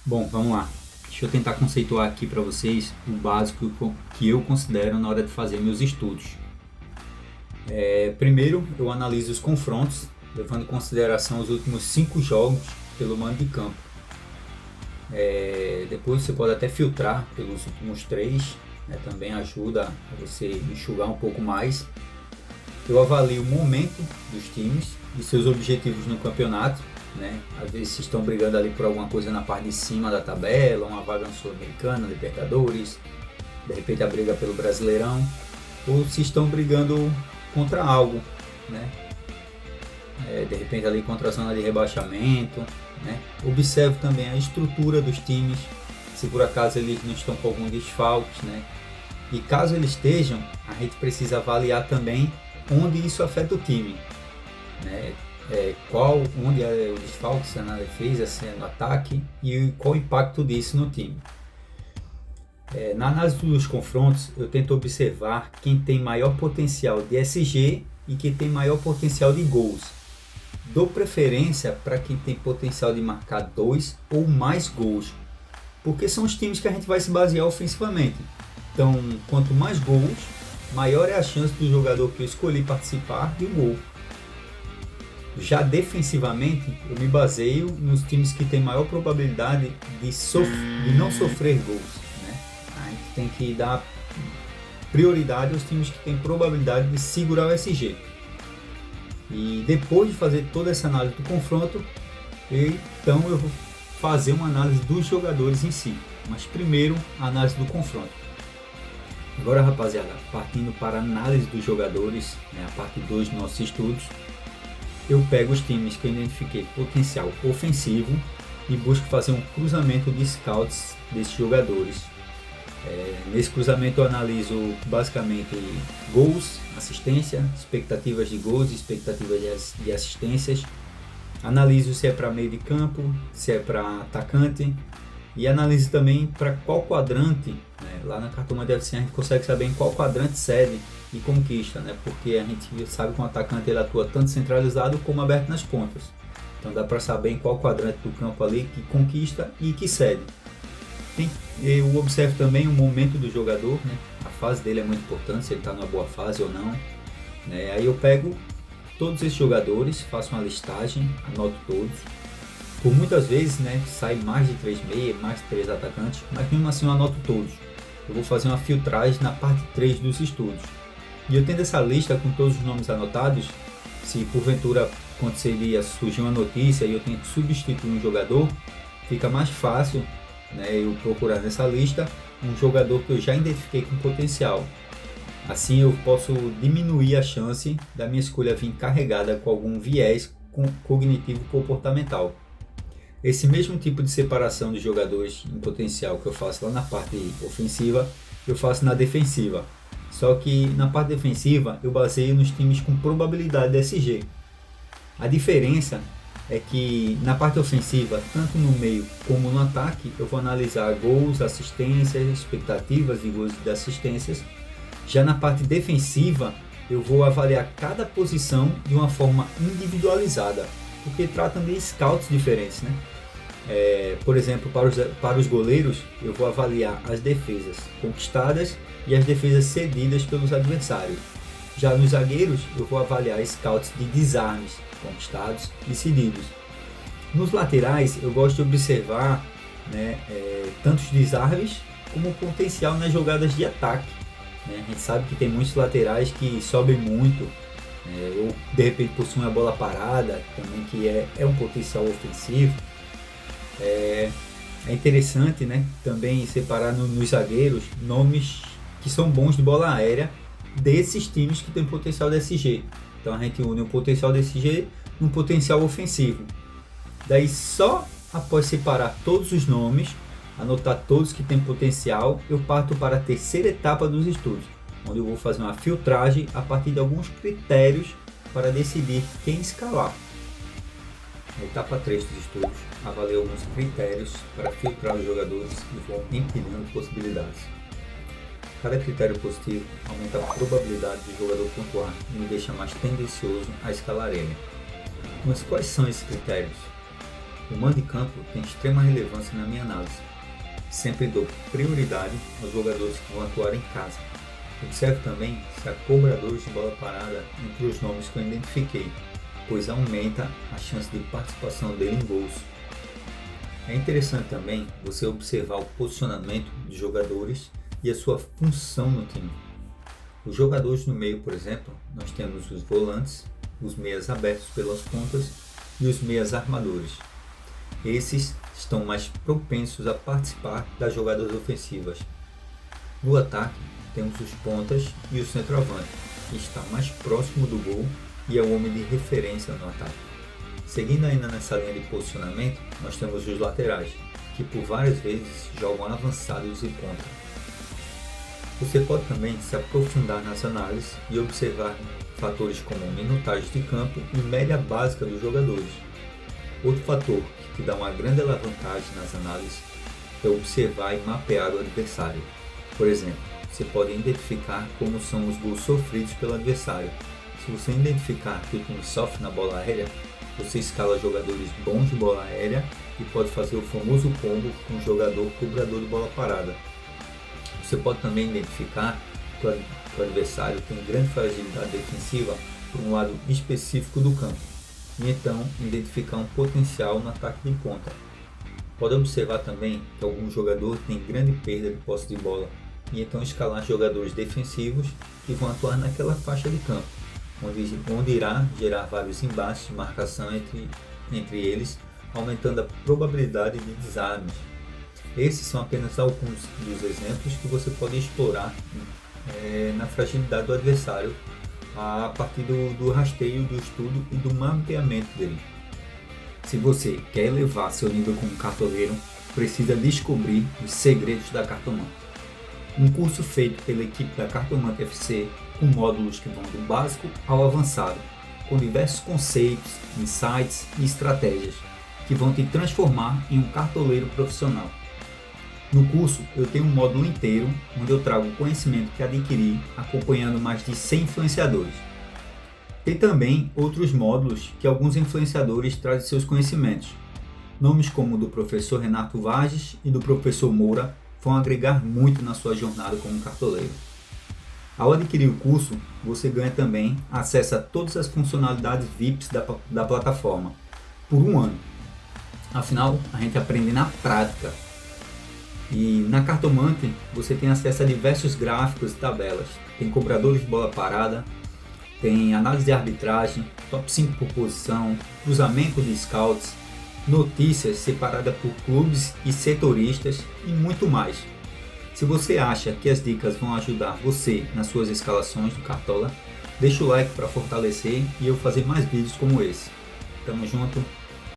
Bom, vamos lá. Deixa eu tentar conceituar aqui para vocês o básico que eu considero na hora de fazer meus estudos. Primeiro, eu analiso os confrontos, levando em consideração os últimos 5 jogos pelo mando de campo. Depois você pode até filtrar pelos últimos 3, também ajuda a você enxugar um pouco mais. Eu avalio o momento dos times e seus objetivos no campeonato, às vezes se estão brigando ali por alguma coisa na parte de cima da tabela, uma vaga no Sul-Americana, Libertadores, de repente a briga pelo Brasileirão, ou se estão brigando contra algo, de repente ali contra a zona de rebaixamento. Observo também a estrutura dos times, se por acaso eles não estão com algum desfalque, e caso eles estejam, a gente precisa avaliar também onde isso afeta o time, onde é o desfalque, se é na defesa, se é no ataque, e qual o impacto disso no time. Na análise dos confrontos, eu tento observar quem tem maior potencial de SG e quem tem maior potencial de gols. Dou preferência para quem tem potencial de marcar 2 ou mais gols, porque são os times que a gente vai se basear ofensivamente. Então, quanto mais gols, maior é a chance do jogador que eu escolhi participar de um gol. Já defensivamente, eu me baseio nos times que têm maior probabilidade de não sofrer gols. A gente tem que dar prioridade aos times que têm probabilidade de segurar o SG. E depois de fazer toda essa análise do confronto, então eu vou fazer uma análise dos jogadores em si. Mas primeiro, a análise do confronto. Agora, rapaziada, partindo para a análise dos jogadores, a parte 2 dos nossos estudos, eu pego os times que eu identifiquei potencial ofensivo e busco fazer um cruzamento de scouts desses jogadores. Nesse cruzamento eu analiso basicamente gols, assistência, expectativas de gols e expectativas de assistências. Analiso se é para meio de campo, se é para atacante, e analiso também para qual quadrante. Lá na Cartomante FC a gente consegue saber em qual quadrante cede e conquista, porque a gente sabe que um atacante ele atua tanto centralizado como aberto nas pontas. Então dá para saber em qual quadrante do campo ali que conquista e que cede. Eu observo também o momento do jogador, a fase dele é muito importante, se ele está numa boa fase ou não. Aí eu pego todos esses jogadores, faço uma listagem, anoto todos. Por muitas vezes sai mais de 3 meias, mais de 3 atacantes, mas mesmo assim eu anoto todos. Eu vou fazer uma filtragem na parte 3 dos estudos. E eu tendo essa lista com todos os nomes anotados, se porventura aconteceria, surgir uma notícia e eu tenho que substituir um jogador, fica mais fácil eu procurar nessa lista um jogador que eu já identifiquei com potencial. Assim eu posso diminuir a chance da minha escolha vir carregada com algum viés cognitivo comportamental. Esse mesmo tipo de separação de jogadores em potencial que eu faço lá na parte ofensiva, eu faço na defensiva. Só que na parte defensiva eu baseio nos times com probabilidade de SG. A diferença é que na parte ofensiva, tanto no meio como no ataque, eu vou analisar gols, assistências, expectativas de gols e de assistências. Já na parte defensiva, eu vou avaliar cada posição de uma forma individualizada, porque tratam de scouts diferentes, por exemplo, para os goleiros, eu vou avaliar as defesas conquistadas e as defesas cedidas pelos adversários. Já nos zagueiros, eu vou avaliar scouts de desarmes conquistados e cedidos. Nos laterais, eu gosto de observar tanto os desarmes como o potencial nas jogadas de ataque. A gente sabe que tem muitos laterais que sobem muito, ou de repente possuem a bola parada, também que é um potencial ofensivo. É interessante também separar nos zagueiros nomes que são bons de bola aérea desses times que têm potencial de SG. Então a gente une o potencial de SG num potencial ofensivo. Daí só após separar todos os nomes, anotar todos que têm potencial, eu parto para a terceira etapa dos estudos, onde eu vou fazer uma filtragem a partir de alguns critérios para decidir quem escalar. Na etapa 3 dos estudos, avalio alguns critérios para filtrar os jogadores e vou empilhando possibilidades. Cada critério positivo aumenta a probabilidade do jogador pontuar e me deixa mais tendencioso a escalar ele. Mas quais são esses critérios? O mando de campo tem extrema relevância na minha análise. Sempre dou prioridade aos jogadores que vão atuar em casa. Observe também se há cobradores de bola parada entre os nomes que eu identifiquei, pois aumenta a chance de participação dele em gols. É interessante também você observar o posicionamento de jogadores e a sua função no time. Os jogadores no meio, por exemplo, nós temos os volantes, os meias abertos pelas pontas e os meias armadores. Esses estão mais propensos a participar das jogadas ofensivas. No ataque, temos os pontas e o centroavante, que está mais próximo do gol e é o homem de referência no ataque. Seguindo ainda nessa linha de posicionamento, nós temos os laterais, que por várias vezes jogam avançados e ponta. Você pode também se aprofundar nas análises e observar fatores como minutagem de campo e média básica dos jogadores. Outro fator que dá uma grande alavancagem nas análises é observar e mapear o adversário. Por exemplo, você pode identificar como são os gols sofridos pelo adversário. Se você identificar que o time sofre na bola aérea, você escala jogadores bons de bola aérea e pode fazer o famoso combo com o jogador cobrador de bola parada. Você pode também identificar que o adversário tem grande fragilidade defensiva por um lado específico do campo, e então identificar um potencial no ataque de ponta. Pode observar também que algum jogador tem grande perda de posse de bola, e então escalar jogadores defensivos que vão atuar naquela faixa de campo, onde irá gerar vários embates de marcação entre eles, aumentando a probabilidade de desarmes. Esses são apenas alguns dos exemplos que você pode explorar na fragilidade do adversário a partir do rasteio, do estudo e do mapeamento dele. Se você quer elevar seu nível como cartoleiro, precisa descobrir os segredos da Cartomante. Um curso feito pela equipe da Cartomante FC, com módulos que vão do básico ao avançado, com diversos conceitos, insights e estratégias que vão te transformar em um cartoleiro profissional. No curso, eu tenho um módulo inteiro onde eu trago o conhecimento que adquiri acompanhando mais de 100 influenciadores. Tem também outros módulos que alguns influenciadores trazem seus conhecimentos. Nomes como o do professor Renato Vargas e do professor Moura vão agregar muito na sua jornada como cartoleiro. Ao adquirir o curso, você ganha também acesso a todas as funcionalidades VIPs da plataforma, por um ano. Afinal, a gente aprende na prática. E na Cartomante você tem acesso a diversos gráficos e tabelas. Tem cobradores de bola parada, tem análise de arbitragem, top 5 por posição, cruzamento de scouts, notícias separadas por clubes e setoristas e muito mais. Se você acha que as dicas vão ajudar você nas suas escalações do Cartola, deixa o like para fortalecer e eu fazer mais vídeos como esse. Tamo junto!